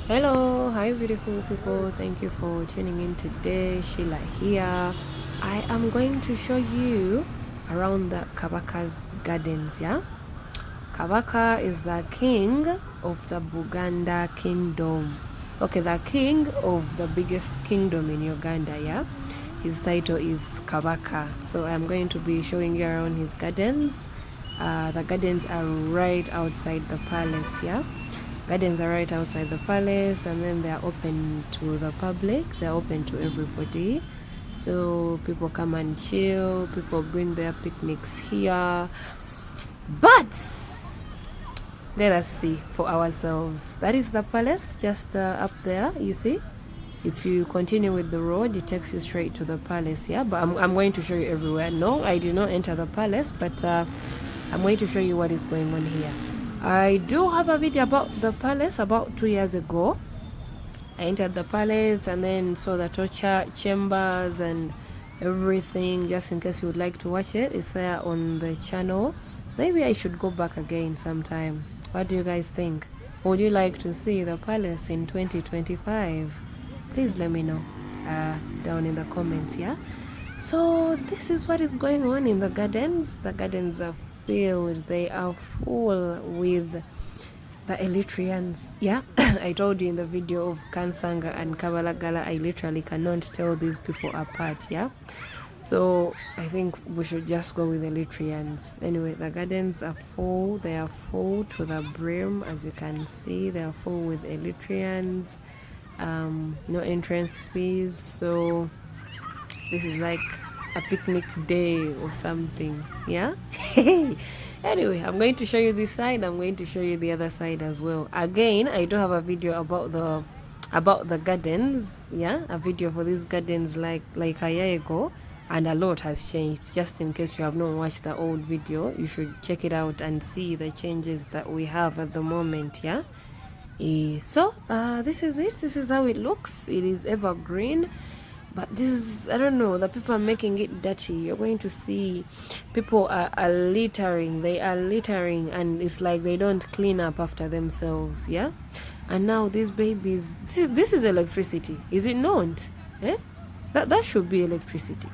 Hello, hi beautiful people. Thank you for tuning in today. Sheila here. I am going to show you around the KABAKA'S gardens, yeah? Kabaka is the king of the Buganda kingdom. Okay, the king of the biggest kingdom in Uganda, yeah? His title is Kabaka. So I'm going to be showing you around his gardens. The gardens are right outside the palace, yeah? Gardens are right outside the palace, and then they are open to the public. They're open to everybody. So people come and chill, people bring their picnics here. But let us see for ourselves. That is the palace just up there, you see. If you continue with the road, it takes you straight to the palace, yeah? But I'm going to show you everywhere. No, I did not enter the palace, but I'm going to show you what is going on here. I do have a video about the palace about 2 years ago. I entered the palace and then saw the torture chambers and everything. Just in case you would like to watch it, it's there on the channel. Maybe I should go back again sometime. What do you guys think? Would you like to see the palace in 2025? Please let me know down in the comments, yeah? So this is what is going on in the gardens. The gardens are filled, they are full with the Elytrians, yeah. I told you in the video of Kansanga and Kabalagala, I literally cannot tell these people apart, yeah. So I think we should just go with Elytrians. Anyway, the gardens are full. They are full to the brim, as you can see. They are full with Elytrians. No entrance fees. So this is like a picnic day or something, yeah. Anyway, I'm going to show you this side. I'm going to show you the other side as well. Again, I do have a video about the gardens, yeah, a video for these gardens like a year ago, and a lot has changed. Just in case you have not watched the old video, you should check it out and see the changes that we have at the moment, yeah. So this is it. This is how it looks. It is evergreen. But this is, I don't know, the people are making it dirty. You're going to see people are littering. They are littering, and it's like they don't clean up after themselves, yeah? And now these babies, this is electricity. Is it not? Eh? That should be electricity.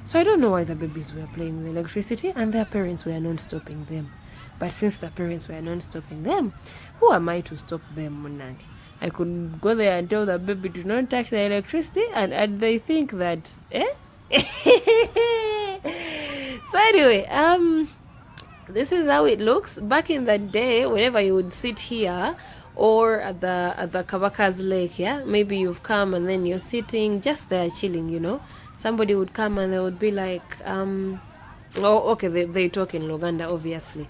So I don't know why the babies were playing with electricity and their parents were not stopping them. But since the parents were not stopping them, who am I to stop them, Munang? I could go there and tell the baby do not touch the electricity, and they think that, eh? So anyway, this is how it looks. Back in the day, whenever you would sit here or at the KABAKA'S lake, yeah, maybe you've come and then you're sitting just there chilling, you know. Somebody would come and they would be like, oh, okay, they talk in Luganda, obviously.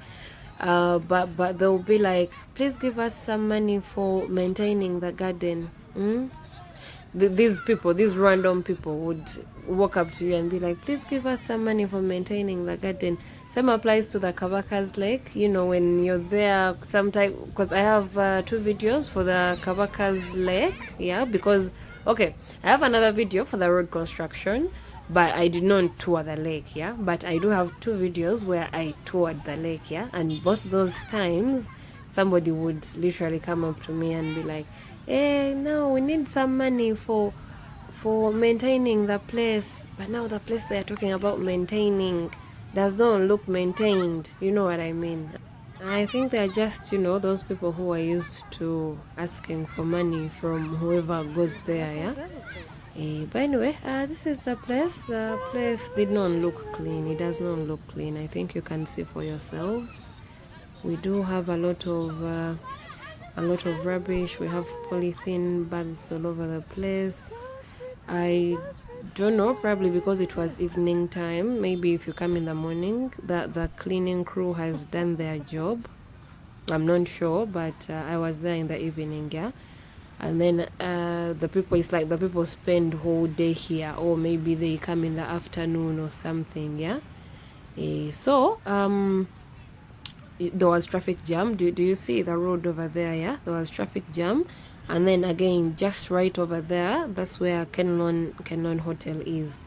But they'll be like, please give us some money for maintaining the garden. These people, these random people would walk up to you and be like, please give us some money for maintaining the garden. Same applies to the KABAKA'S lake. You know, when you're there sometime, because I have 2 videos for the KABAKA'S lake, yeah, because, okay, I have another video for the road construction, but I did not tour the lake, yeah. But I do have 2 videos where I toured the lake, yeah. And both those times, somebody would literally come up to me and be like, hey, no, we need some money for maintaining the place. But now the place they are talking about maintaining does not look maintained. You know what I mean? I think they're just, you know, those people who are used to asking for money from whoever goes there, yeah. But anyway, this is the place. The place did not look clean. It does not look clean. I think you can see for yourselves. We do have a lot of rubbish. We have polythene bags all over the place. I don't know, probably because it was evening time. Maybe if you come in the morning, the cleaning crew has done their job. I'm not sure, but I was there in the evening, yeah. And then the people, it's like the people spend whole day here, or maybe they come in the afternoon or something, yeah. So there was traffic jam. Do you see the road over there? Yeah, there was traffic jam. And then again, just right over there, that's where Kenlon Hotel is.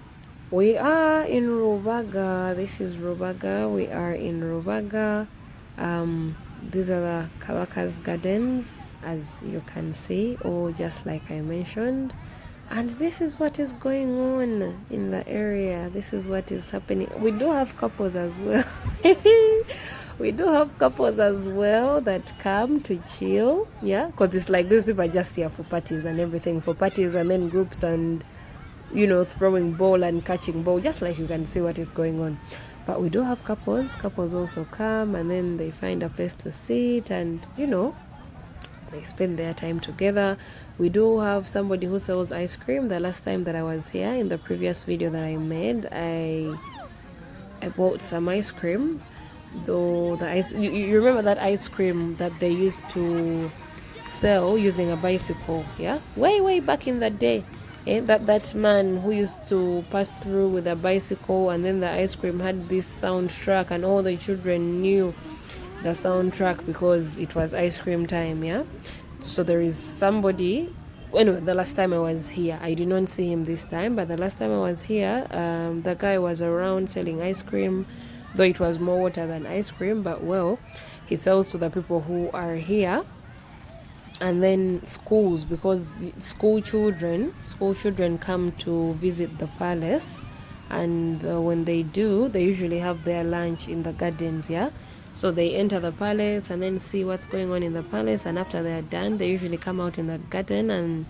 We are in Rubaga. This is Rubaga. We are in Rubaga. These are the KABAKA'S gardens, as you can see, or just like I mentioned. And this is what is going on in the area. This is what is happening. We do have couples as well. We do have couples as well that come to chill, yeah, because it's like these people are just here for parties and everything, for parties and then groups and, you know, throwing ball and catching ball, just like you can see what is going on. But we do have couples also come, and then they find a place to sit and, you know, they spend their time together. We do have somebody who sells ice cream. The last time that I was here, in the previous video that I made, I bought some ice cream. Though the ice, you remember that ice cream that they used to sell using a bicycle, yeah, way back in the day. That man who used to pass through with a bicycle, and then the ice cream had this soundtrack, and all the children knew the soundtrack because it was ice cream time, yeah. So there is somebody, anyway, the last time I was here, I did not see him this time, but the last time I was here, the guy was around selling ice cream, though it was more water than ice cream, but well, he sells to the people who are here. And then schools, because school children come to visit the palace, and when they do, they usually have their lunch in the gardens, yeah. So they enter the palace and then see what's going on in the palace, and after they're done, they usually come out in the garden and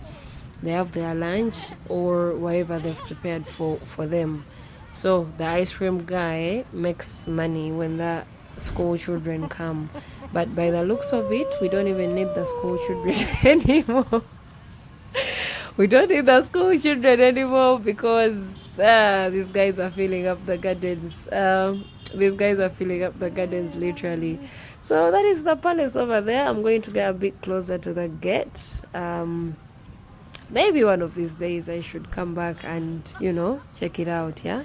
they have their lunch or whatever they've prepared for them. So the ice cream guy makes money when the school children come. But by the looks of it, we don't even need the school children anymore. We don't need the school children anymore because these guys are filling up the gardens. These guys are filling up the gardens literally. So that is the palace over there. I'm going to get a bit closer to the gate. Maybe one of these days I should come back and, you know, check it out, yeah.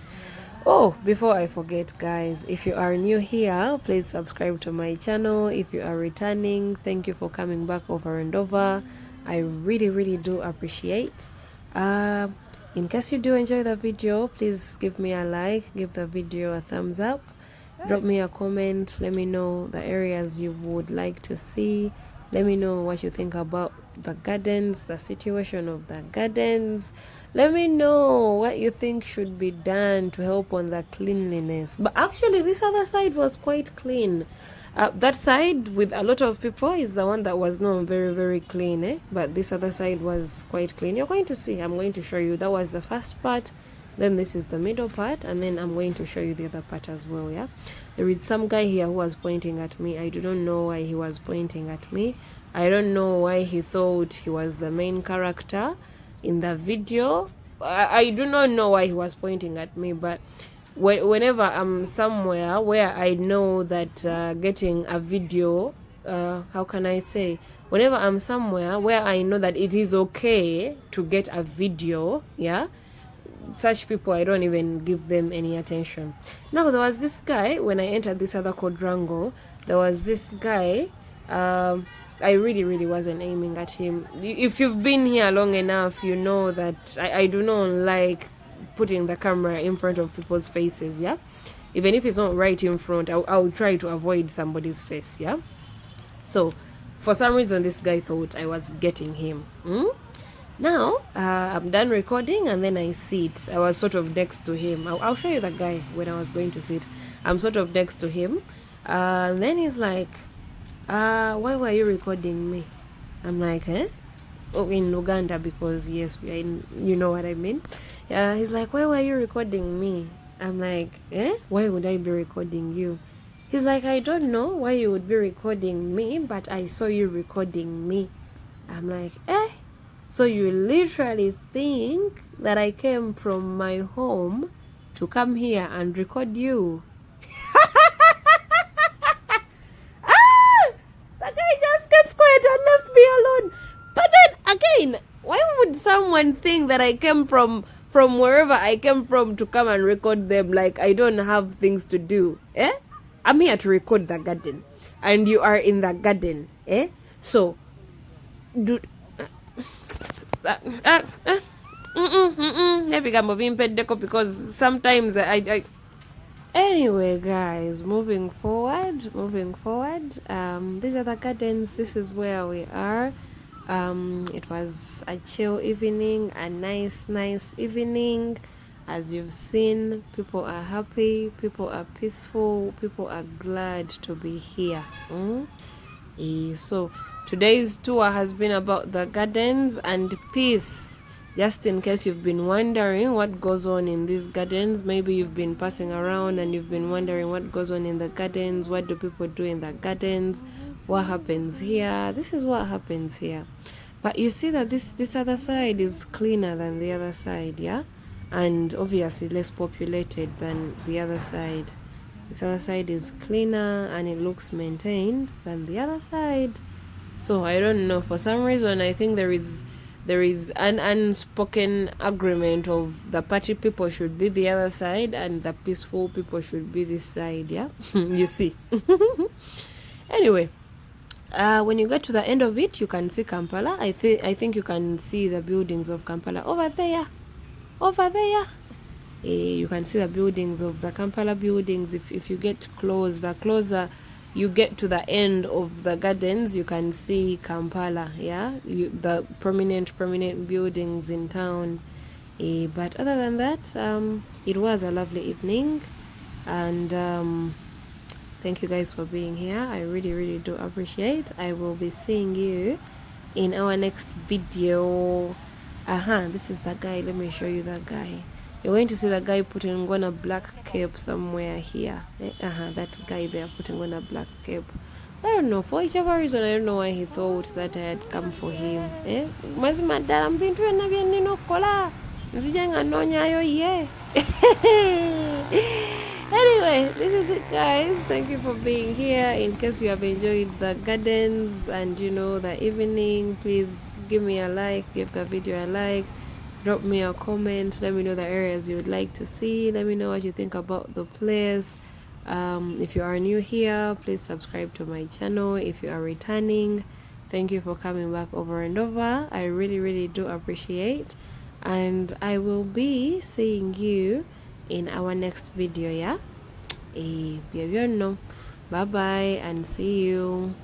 Oh, before I forget, guys, if you are new here, please subscribe to my channel. If you are returning, thank you for coming back over and over. I really do appreciate. In case you do enjoy the video, please give me a like, give the video a thumbs up, drop me a comment, let me know the areas you would like to see. Let me know what you think about the gardens, the situation of the gardens. Let me know what you think should be done to help on the cleanliness. But actually, this other side was quite clean. That side with a lot of people is the one that was not very clean, eh? But this other side was quite clean. You're going to see. I'm going to show you. That was the first part. Then this is the middle part, and then I'm going to show you the other part as well, yeah. There is some guy here who was pointing at me. I do not know why he was pointing at me. I don't know why he thought he was the main character in the video. I do not know why he was pointing at me, but whenever I'm somewhere where I know that getting a video, how can I say, whenever I'm somewhere where I know that it is okay to get a video, yeah, such people, I don't even give them any attention. Now, there was this guy, when I entered this other quadrangle, there was this guy, I really wasn't aiming at him. If you've been here long enough, you know that I do not like putting the camera in front of people's faces, yeah. Even if it's not right in front, I'll try to avoid somebody's face, yeah. So for some reason, this guy thought I was getting him. Now I'm done recording, and then I sit. I was sort of next to him. I'll show you the guy when I was going to sit. I'm sort of next to him, and then he's like, why were you recording me? I'm like, eh? Oh, in Uganda, because yes, we are in, you know what I mean. He's like, why were you recording me? I'm like, eh? Why would I be recording you? He's like, I don't know why you would be recording me, but I saw you recording me. I'm like, eh? So you literally think that I came from my home to come here and record you? The guy just kept quiet and left me alone. But then again, why would someone think that I came from wherever I came from to come and record them? Like I don't have things to do, eh? I'm here to record the garden, and you are in the garden, eh? So, dude. Because sometimes I Anyway, guys, moving forward, these are the gardens. This is where we are. It was a chill evening, a nice evening. As you've seen, people are happy, people are peaceful, people are glad to be here. So today's tour has been about the gardens and peace. Just in case you've been wondering what goes on in these gardens, maybe you've been passing around and you've been wondering what goes on in the gardens, what do people do in the gardens, what happens here. This is what happens here. But you see that this other side is cleaner than the other side, yeah? And obviously less populated than the other side. This other side is cleaner and it looks maintained than the other side. So I don't know, for some reason I think there is an unspoken agreement of the party people should be the other side and the peaceful people should be this side, yeah. You see. Anyway, when you get to the end of it, you can see Kampala. I think you can see the buildings of Kampala over there. You can see the buildings of the Kampala buildings. If you get close, the closer you get to the end of the gardens, you can see Kampala, yeah, the prominent buildings in town. But other than that, it was a lovely evening, and thank you guys for being here. I really do appreciate. I will be seeing you in our next video. This is the guy. Let me show you that guy. You're going to see the guy putting on a black cape somewhere here. That guy there putting on a black cape. So I don't know, for whichever reason, I don't know why he thought that I had come for him. Mazima dala mpintu na bya nino kola. Nzijanga nonyayo ye. Anyway, this is it, guys. Thank you for being here. In case you have enjoyed the gardens and the evening, please give me a like, give the video a like. Drop me a comment. Let me know the areas you would like to see. Let me know what you think about the place. If you are new here, please subscribe to my channel. If you are returning, thank you for coming back over and over. I really do appreciate. And I will be seeing you in our next video, yeah? Bye bye and see you.